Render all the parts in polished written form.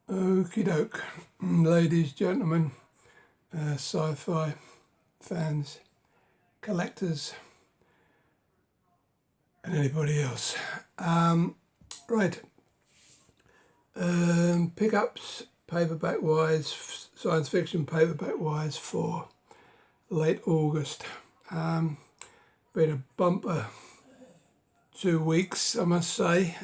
Okie doke, ladies, gentlemen, sci-fi fans, collectors, and anybody else. Right, pickups, paperback wise, science fiction paperback wise for late August. Been a bumper 2 weeks, I must say.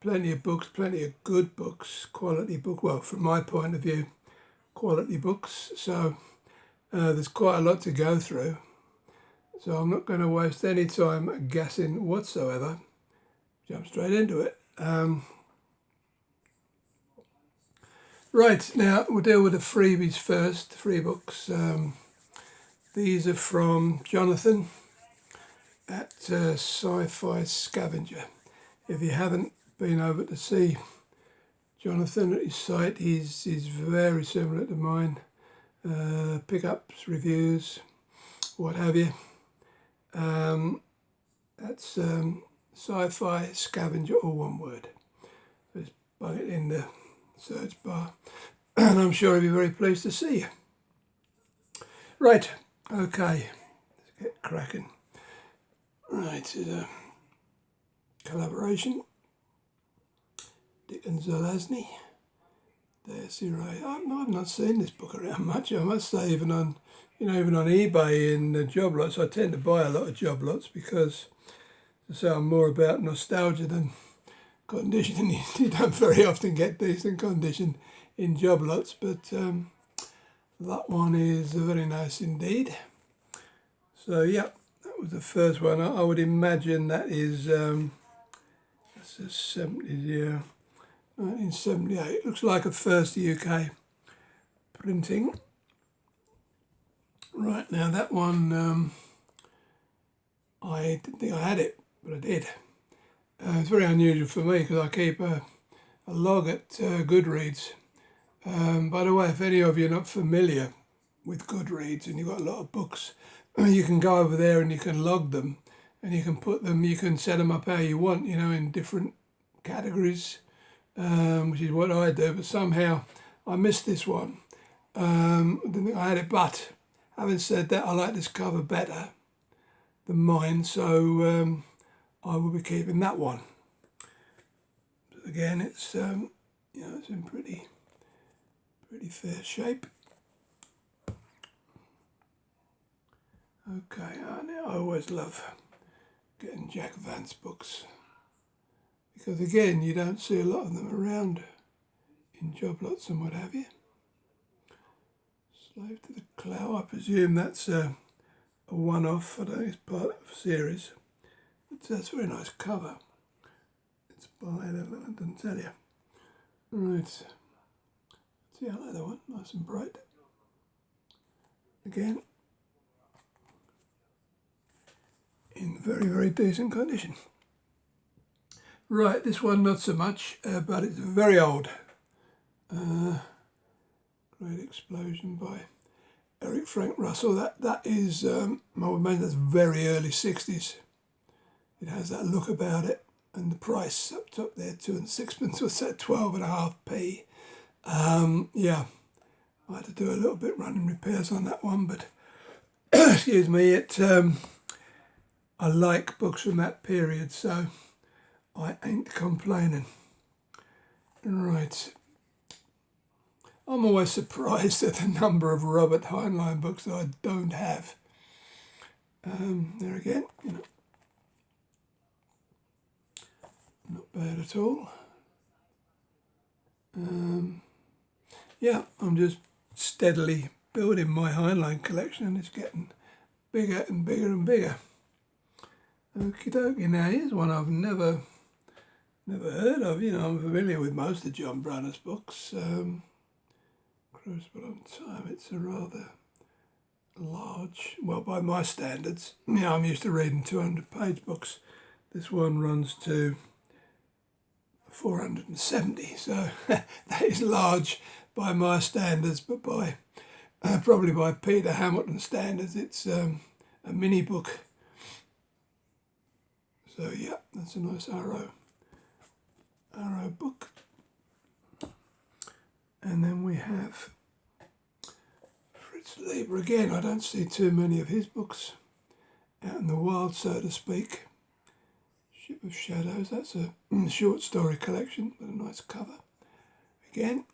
Plenty of books, plenty of good books, quality book. Well, from my point of view, quality books. So there's quite a lot to go through. So I'm not going to waste any time guessing whatsoever. Jump straight into it. Right, now we'll deal with the freebies first, free books. These are from Jonathan at Sci-Fi Scavenger. If you haven't been over to see Jonathan at his site, he's very similar to mine. Pickups, reviews, what have you. That's Sci-Fi Scavenger, all one word. Just bung it in the search bar, and I'm sure he'll be very pleased to see you. Right, okay, let's get cracking. Right, it's a collaboration. Dick and Zelazny. There's your I've not seen this book around much, I must say, even on eBay and job lots. I tend to buy a lot of job lots because I'm more about nostalgia than condition, and you don't very often get decent condition in job lots, but that one is very nice indeed. So yeah, that was the first one. I would imagine that is that's a 70s year, 1978. Looks like a first UK printing. Right, now that one, I didn't think I had it, but I did. It's very unusual for me because I keep a log at Goodreads. By the way, if any of you are not familiar with Goodreads and you've got a lot of books, you can go over there and you can log them, and you can put them, you can set them up how you want, in different categories, which is what I do. But somehow I missed this one. I didn't think I had it, but having said that, I like this cover better than mine, so I will be keeping that one. But again, it's it's in pretty fair shape. Okay, I always love getting Jack Vance books because again, you don't see a lot of them around in job lots and what have you. Slave to the Clow, I presume that's a one-off. I don't think it's part of a series. That's a very nice cover. It's by, I didn't tell you. Right. See, I like that one, nice and bright. Again, in very, very decent condition. Right, this one not so much, but it's very old. Great Explosion by Eric Frank Russell. That is, I would imagine that's very early 60s. It has that look about it, and the price up top there, 2 and 6pence, was at 12.5p. Yeah, I had to do a little bit running repairs on that one, but excuse me, I like books from that period, so I ain't complaining. Right. I'm always surprised at the number of Robert Heinlein books that I don't have. There again, not bad at all. Yeah, I'm just steadily building my Heinlein collection, and it's getting bigger and bigger and bigger. Okie dokie, now here's one I've never heard of. I'm familiar with most of John Brunner's books. Crucible on Time, it's a rather large, well, by my standards, I'm used to reading 200-page books. This one runs to 470, so that is large by my standards, but by probably by Peter Hamilton's standards, it's a mini book. So yeah, that's a nice Arrow book. Lieber again. I don't see too many of his books out in the wild, so to speak. Ship of Shadows, that's a short story collection with a nice cover. Again,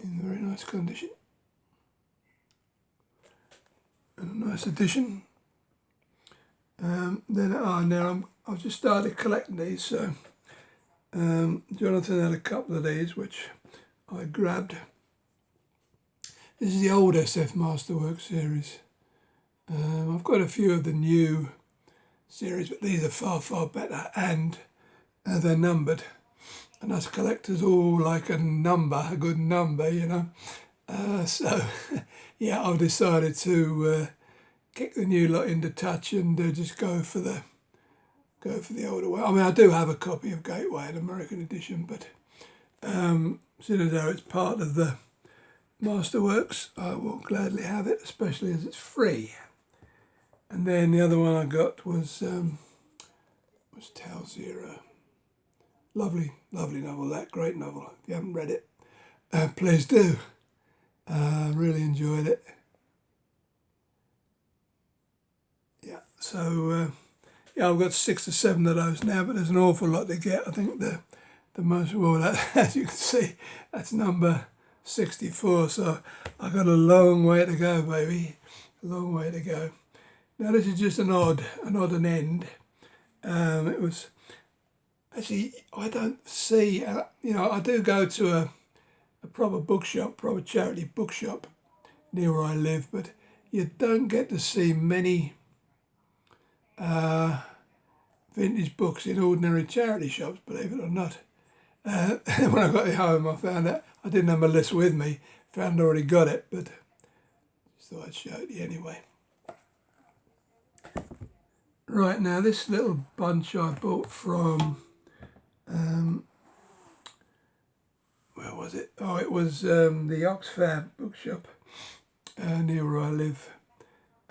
in very nice condition. And a nice edition. I've just started collecting these, so Jonathan had a couple of these which I grabbed. This is the old SF Masterworks series. I've got a few of the new series, but these are far, far better, and they're numbered. And us collectors all like a number, a good number, you know. So, yeah, I've decided to kick the new lot into touch and just go for the older one. I mean, I do have a copy of Gateway, an American edition, but seeing as though it's part of the Masterworks, I will gladly have it, especially as it's free. And then the other one I got was Tau Zero. Lovely, lovely novel, that great novel. If you haven't read it, please do. Really enjoyed it. Yeah, so yeah, I've got 6 or 7 of those now, but there's an awful lot to get. I think the most, well, as you can see, that's number 64, so I've got a long way to go, baby. A long way to go. Now this is just an odd and end. It was, actually, I don't see, you know, I do go to a proper bookshop, proper charity bookshop near where I live, but you don't get to see many vintage books in ordinary charity shops, believe it or not. When I got home, I found out I didn't have my list with me, found I already got it, but just thought I'd show it to you anyway. Right, now this little bunch I bought from, where was it? Oh, it was the Oxfam bookshop near where I live.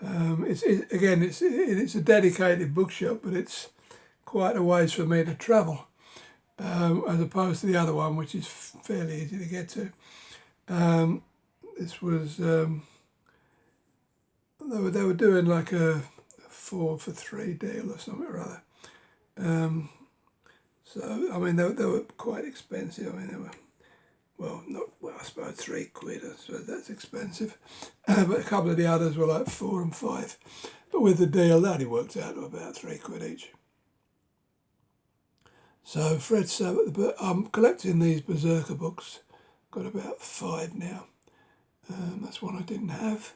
It's a dedicated bookshop, but it's quite a ways for me to travel, as opposed to the other one, which is fairly easy to get to. This was they were doing like a 4 for 3 deal or something or other. So I mean they were quite expensive. I mean they were, I suppose £3. I suppose that's expensive. But a couple of the others were like 4 and 5. But with the deal, that only worked out to about £3 each. So Fred Savage, but I'm collecting these Berserker books. Got about 5 now. That's one I didn't have.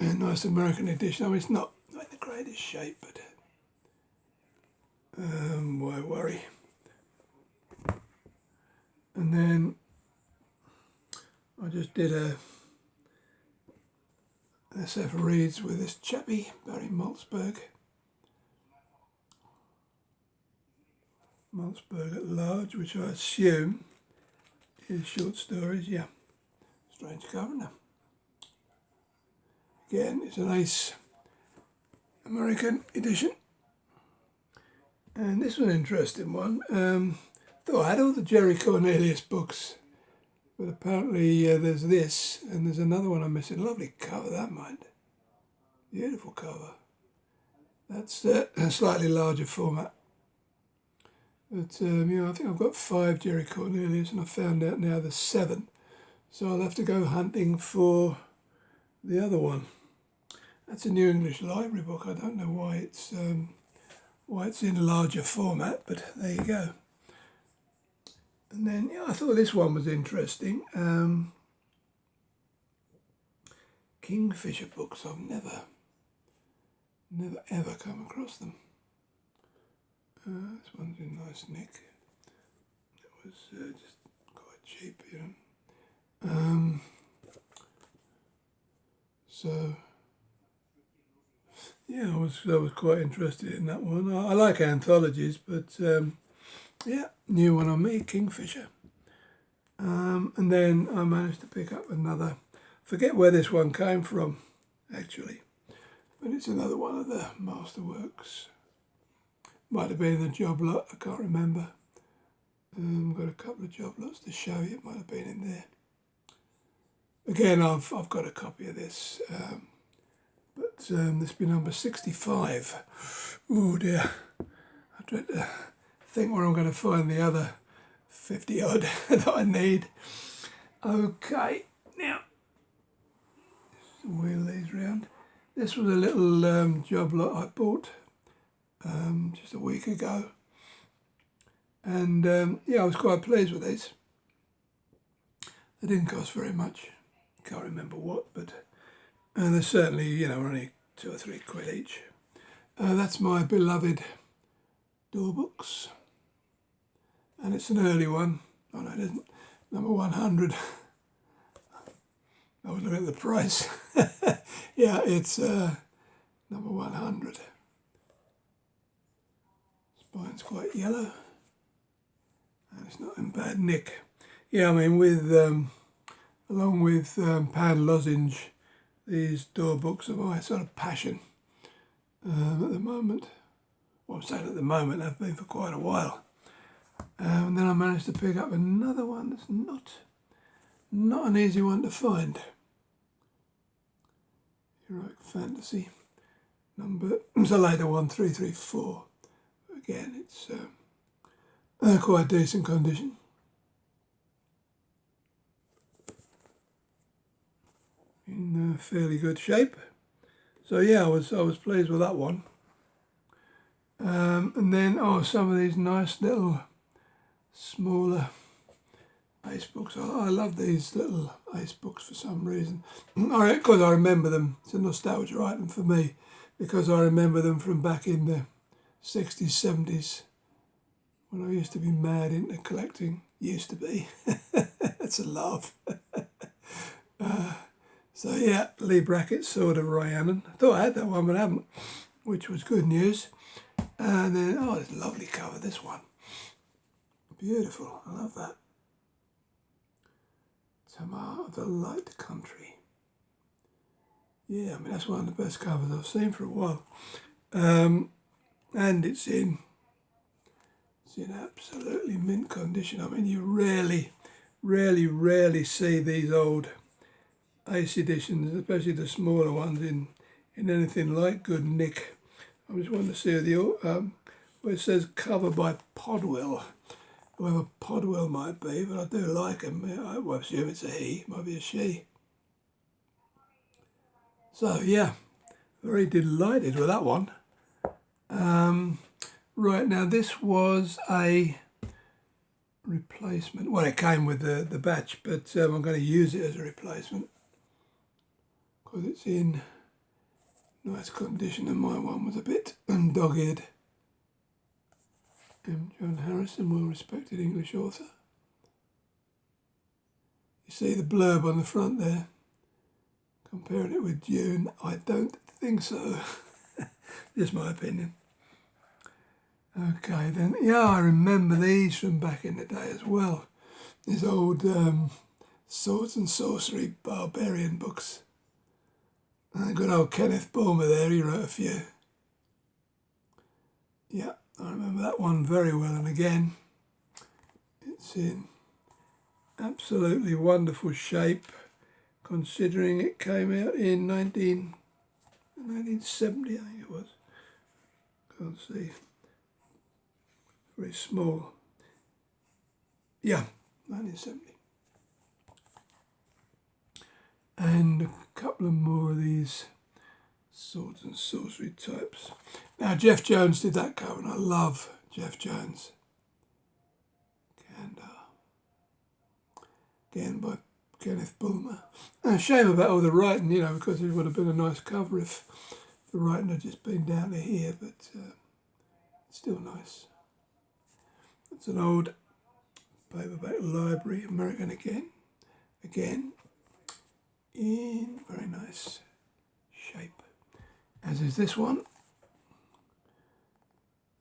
A nice American edition. I mean, it's not in the greatest shape, but why worry? And then I just did a SF Reads with this chappie, Barry Maltzberg. Maltzberg at Large, which I assume is short stories, yeah. Strange cover now. Again, it's an Ace American edition. And this was an interesting one. Thought I had all the Jerry Cornelius books, but apparently there's this, and there's another one I'm missing. Lovely cover, that mind. Beautiful cover. That's a slightly larger format. But, I think I've got 5 Jerry Cornelius, and I found out now there's 7. So I'll have to go hunting for the other one. That's a New English Library book. I don't know why it's in larger format, but there you go. And then, I thought this one was interesting. Kingfisher books. I've never ever come across them. This one's in nice nick. It was just quite cheap, So yeah, I was quite interested in that one. I like anthologies, but new one on me, Kingfisher. And then I managed to pick up another. Forget where this one came from, actually, but it's another one of the Masterworks. Might have been the job lot, I can't remember. Got a couple of job lots to show you, it might have been in there. Again, I've got a copy of this, but this will be number 65. Oh dear, I dread to think where I'm going to find the other 50 odd that I need. Okay, now wheel these round. This was a little job lot I bought just a week ago, and yeah, I was quite pleased with these. They didn't cost very much. Can't remember what, but they're certainly, you know, only 2 or 3 quid each. That's my beloved door books, and it's an early one. Oh no, it isn't. Number 100. I was looking at the price. Yeah, it's number 100. Spine's quite yellow, and it's not in bad nick. Yeah, I mean, with along with Pan Lozenge, these door books are my sort of passion at the moment. Well, I'm saying at the moment, I've been for quite a while. And then I managed to pick up another one that's not an easy one to find. Heroic Fantasy, it's a later one, 334. Again, it's quite decent condition. In fairly good shape. So yeah, I was pleased with that one. And then some of these nice little smaller ace books. I love these little ace books for some reason. Because I remember them. It's a nostalgia item for me because I remember them from back in the 60s, 70s when I used to be mad into collecting. Used to be. That's a laugh. So yeah, Lee Brackett's Sword of Rhiannon. I thought I had that one, but I haven't, which was good news. And then, it's a lovely cover, this one. Beautiful, I love that. Tamar of the Light Country. Yeah, I mean, that's one of the best covers I've seen for a while. And it's in absolutely mint condition. I mean, you rarely see these old Ace editions, especially the smaller ones, in anything like good nick. I just wanted to see where it says cover by Podwell, whoever Podwell might be, but I do like him. I assume it's a he, might be a she. So yeah, very delighted with that one. Right, now this was a replacement. Well, it came with the batch, but I'm going to use it as a replacement because it's in nice condition, and my one was a bit dog-eared. John Harrison, well-respected English author. You see the blurb on the front there, comparing it with Dune. I don't think so. Just my opinion. Okay then, yeah, I remember these from back in the day as well. These old swords and sorcery barbarian books. Good old Kenneth Bulmer there, he wrote a few. Yeah, I remember that one very well, and again, it's in absolutely wonderful shape, considering it came out in 1970, I think it was. Can't see. Very small. Yeah, 1970. And a couple of more of these swords and sorcery types. Now, Jeff Jones did that cover, and I love Jeff Jones. And again by Kenneth Bulmer. A shame about all the writing, because it would have been a nice cover if the writing had just been down to here, but it's still nice. It's an old paperback library, American again, in very nice shape, as is this one.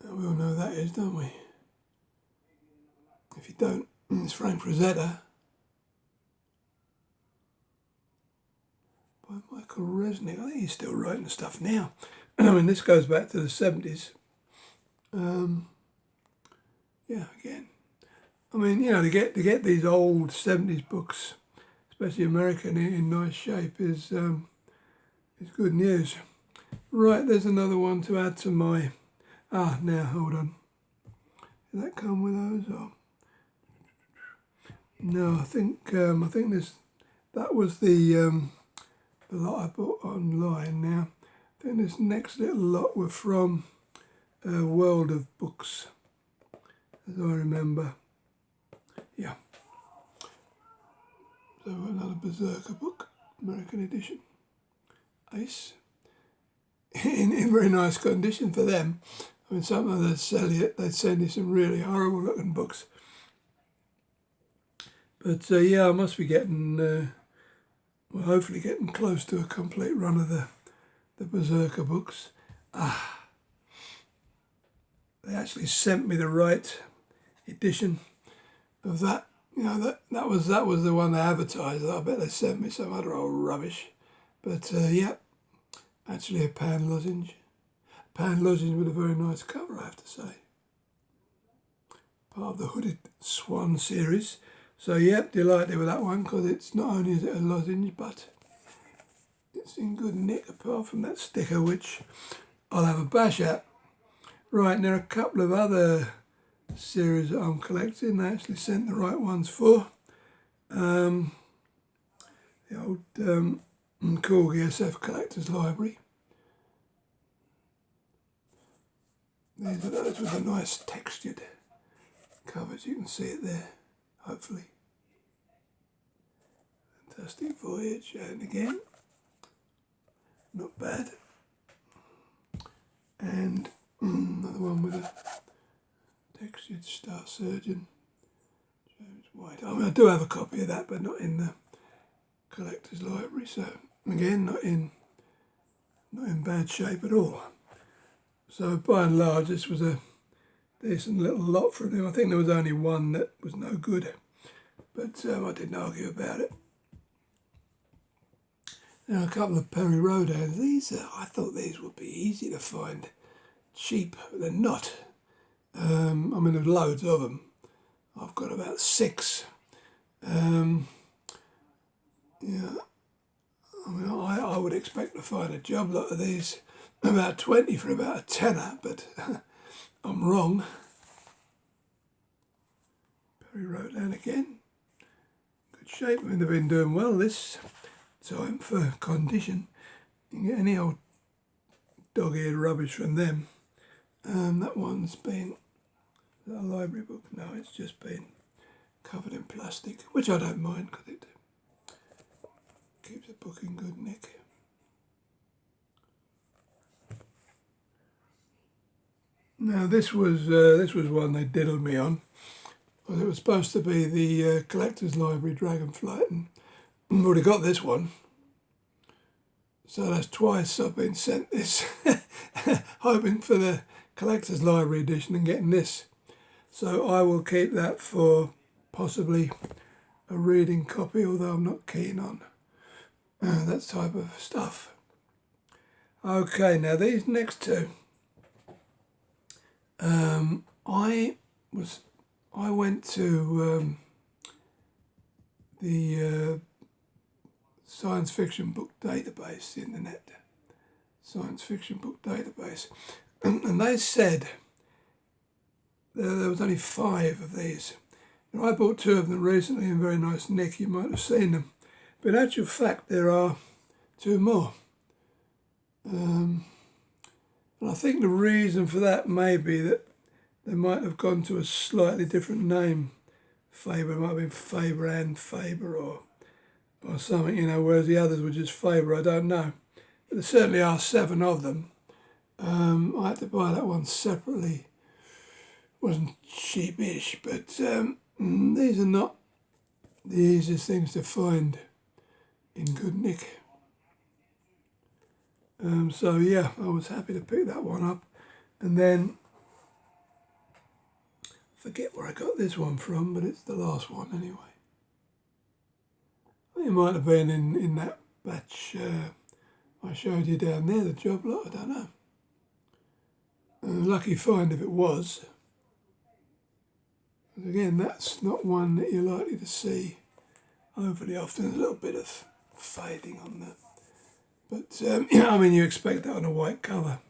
We all know that is, don't we? If you don't, it's Frank Frazetta by Michael Resnick. I think he's still writing stuff now. I mean, this goes back to the 70s. Yeah, again. I mean, to get these old 70s books, especially American, in nice shape is good news. Right, there's another one to add to my... now, hold on. Did that come with those? Or? No, I think this... That was the lot I bought online now. I think this next little lot were from World of Books, as I remember. Yeah. So another Berserker book, American edition. Ace. In very nice condition for them. I mean, some of they'd send you some really horrible looking books. But yeah, I must be getting, well, hopefully getting close to a complete run of the Berserker books. They actually sent me the right edition of that. You know, that was the one they advertised. I bet they sent me some other old rubbish. But yeah, actually a pan lozenge. Pan lozenge with a very nice cover, I have to say. Part of the Hooded Swan series. So yeah, delighted with that one because it's not only is it a lozenge, but it's in good nick apart from that sticker, which I'll have a bash at. Right, and there are a couple of other series that I'm collecting. They actually sent the right ones for. The old Corgi SF Collector's Library. These are those with the nice textured covers. You can see it there, hopefully. Fantastic Voyage, and again, not bad. And another one with a textured Star Surgeon, James White. I mean, I do have a copy of that, but not in the collector's library. So again, not in bad shape at all. So by and large, this was a decent little lot from him. I think there was only one that was no good, but I didn't argue about it. Now a couple of Perry Rodans. These I thought these would be easy to find cheap, but they're not. I mean, there's loads of them. I've got about 6. Yeah, I mean, I would expect to find a job lot of these, about 20 for about a tenner, but I'm wrong. Perry Rodan again. Good shape. I mean, they've been doing well this time for condition. You can get any old dog-eared rubbish from them. That one's been... Is that a library book? No, it's just been covered in plastic, which I don't mind because it keeps the book in good nick. Now this was one they diddled me on. Well, it was supposed to be the Collector's Library Dragonflight, and I've already got this one. So that's twice I've been sent this, hoping for the Collector's Library edition and getting this. So I will keep that for possibly a reading copy, although I'm not keen on that type of stuff. Okay, now these next two. I went to the science fiction book database, the internet science fiction book database, and they said there was only 5 of these. Now, I bought 2 of them recently in very nice nick. You might have seen them, but in actual fact there are 2 more. And I think the reason for that may be that they might have gone to a slightly different name. Faber, it might have been Faber and Faber or something, you know, whereas the others were just Faber, I don't know. But there certainly are 7 of them. I had to buy that one separately. It wasn't cheapish, but these are not the easiest things to find in good nick. So yeah, I was happy to pick that one up. And then, I forget where I got this one from, but it's the last one anyway. I think it might have been in that batch I showed you down there, the job lot, I don't know. Lucky find if it was. But again, that's not one that you're likely to see overly often. There's a little bit of fading on that. But, I mean, you expect that on a white cover.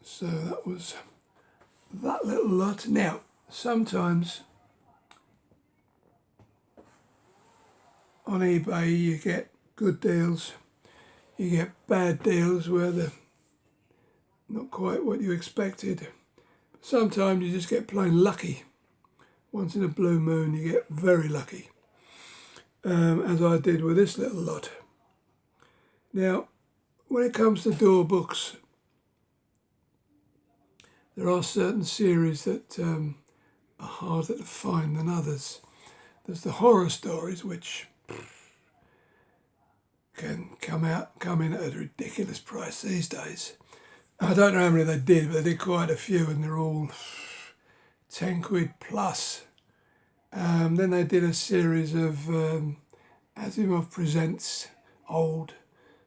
So that was that little lot. Now, sometimes on eBay you get good deals, you get bad deals where they're not quite what you expected. Sometimes you just get plain lucky. Once in a blue moon you get very lucky, as I did with this little lot. Now, when it comes to door books, there are certain series that are harder to find than others. There's the horror stories, which can come in at a ridiculous price these days. I don't know how many they did, but they did quite a few, and they're all 10 quid plus. Then they did a series of Asimov Presents old,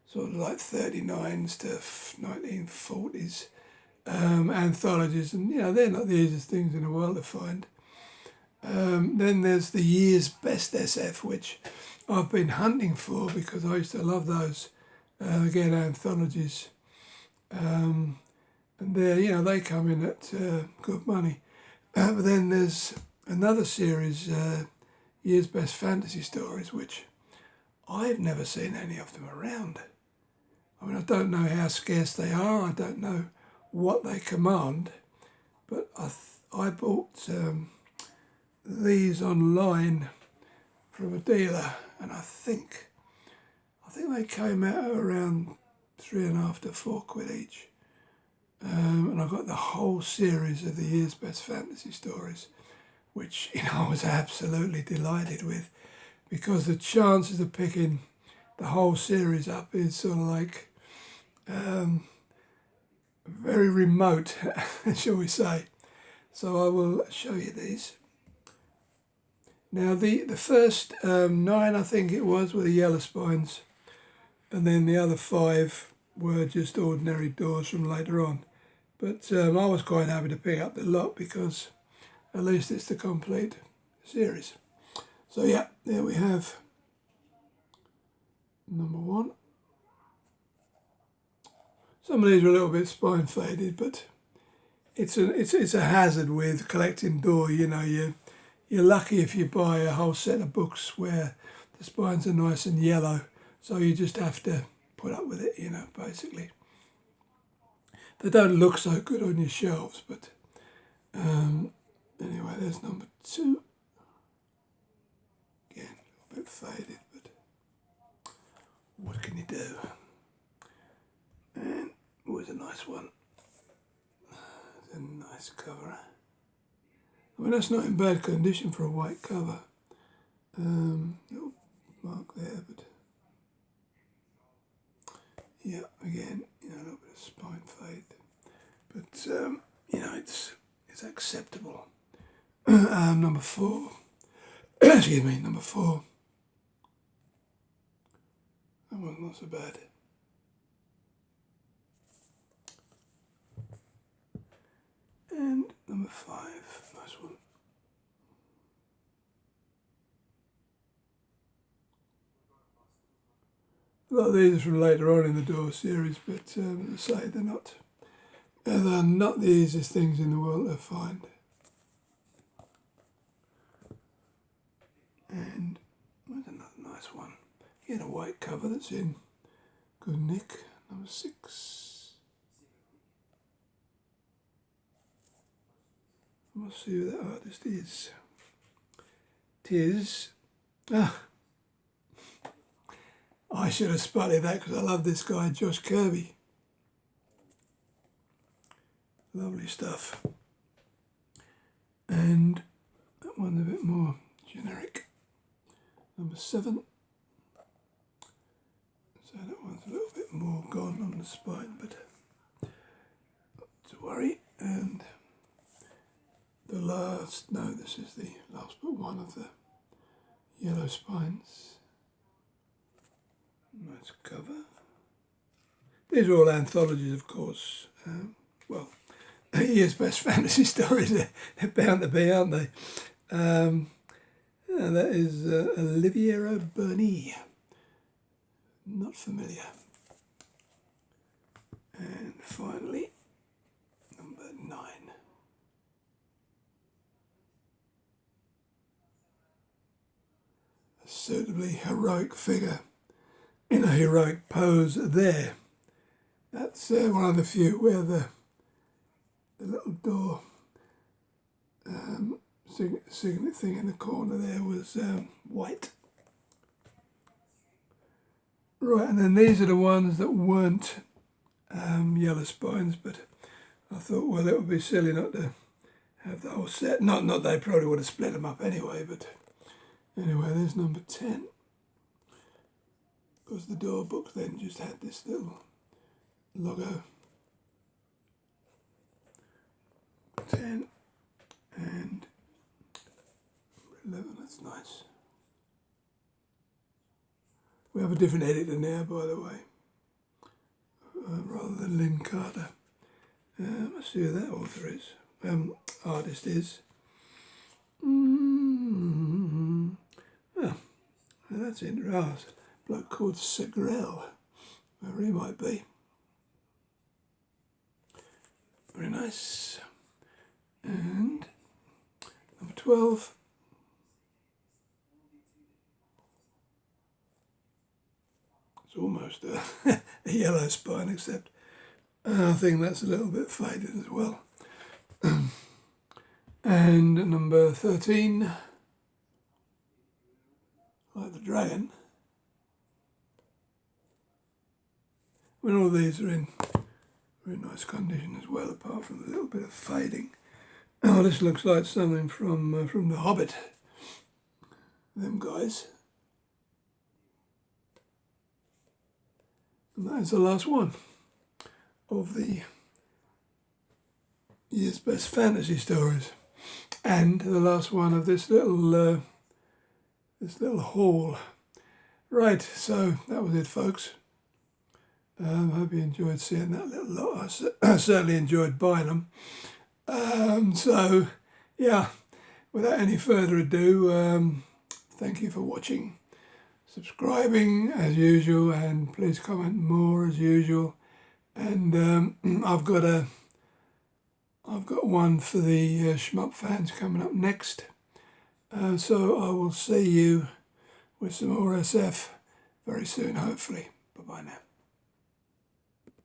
sort of like 39s to 1940s anthologies, and they're not the easiest things in the world to find. Then there's the year's best SF, which I've been hunting for because I used to love those. Again, anthologies, and they come in at good money. But then there's another series, year's best fantasy stories, which I've never seen any of them around. I mean, I don't know how scarce they are. I don't know what they command, but I bought these online from a dealer, and I think they came out around £3.5 to £4 each, and I got the whole series of the year's best fantasy stories, which I was absolutely delighted with, because the chances of picking the whole series up is sort of like very remote, shall we say. So I will show you these. Now the first 9, I think it was, were the yellow spines, and then the other 5 were just ordinary doors from later on. But I was quite happy to pick up the lot because at least it's the complete series. So yeah, there we have number 1. Some of these are a little bit spine faded, but it's a hazard with collecting door. You're lucky if you buy a whole set of books where the spines are nice and yellow, so you just have to put up with it, basically. They don't look so good on your shelves, but anyway, there's number 2. Again, a little bit faded, but what can you do? And always a nice one. It's a nice cover. I mean, that's not in bad condition for a white cover. Little mark there, but yeah, again, a little bit of spine fade, but it's acceptable. Number 4. Excuse me, number 4. That one's not so bad. And number 5, nice one. A lot of these are from later on in the door series, but as I say, they're not the easiest things in the world to find. And there's another nice one. Again, a white cover that's in good nick. Number 6. We'll see who that artist is. I should have spotted that because I love this guy, Josh Kirby. Lovely stuff. And that one's a bit more generic. Number 7. So that one's a little bit more gone on the spine, but not to worry. And the last, no, this is the last but one of the yellow spines. Nice cover. These are all anthologies, of course. Year's best fantasy stories, they're bound to be, aren't they? And that is Oliviera Bernie. Not familiar. And finally, number 9. A suitably heroic figure in a heroic pose there. That's one of the few where the little door signet thing in the corner there was white. Right, and then these are the ones that weren't yellow spines, but I thought, well, it would be silly not to have the whole set. Not they probably would have split them up anyway, but anyway, there's number 10. Because the door book then just had this little logo. 10 and 11, that's nice. We have a different editor now, by the way, rather than Lynn Carter. Let's see who that author is. Artist is. Oh, that's interesting. Oh, it's a bloke called Segrel, wherever he might be. Very nice. And number 12. It's almost a yellow spine, except I think that's a little bit faded as well. And number 13, like the dragon. I mean, all these are in very nice condition as well, apart from a little bit of fading. Oh, this looks like something from The Hobbit. Them guys. And that is the last one of the year's best fantasy stories, and the last one of this little haul. Right, so that was it, folks. I hope you enjoyed seeing that little lot. I certainly enjoyed buying them. So, yeah, without any further ado, thank you for watching, subscribing as usual, and please comment more as usual. And I've got one for the Shmup fans coming up next. So I will see you with some more SF very soon, hopefully. Bye-bye now.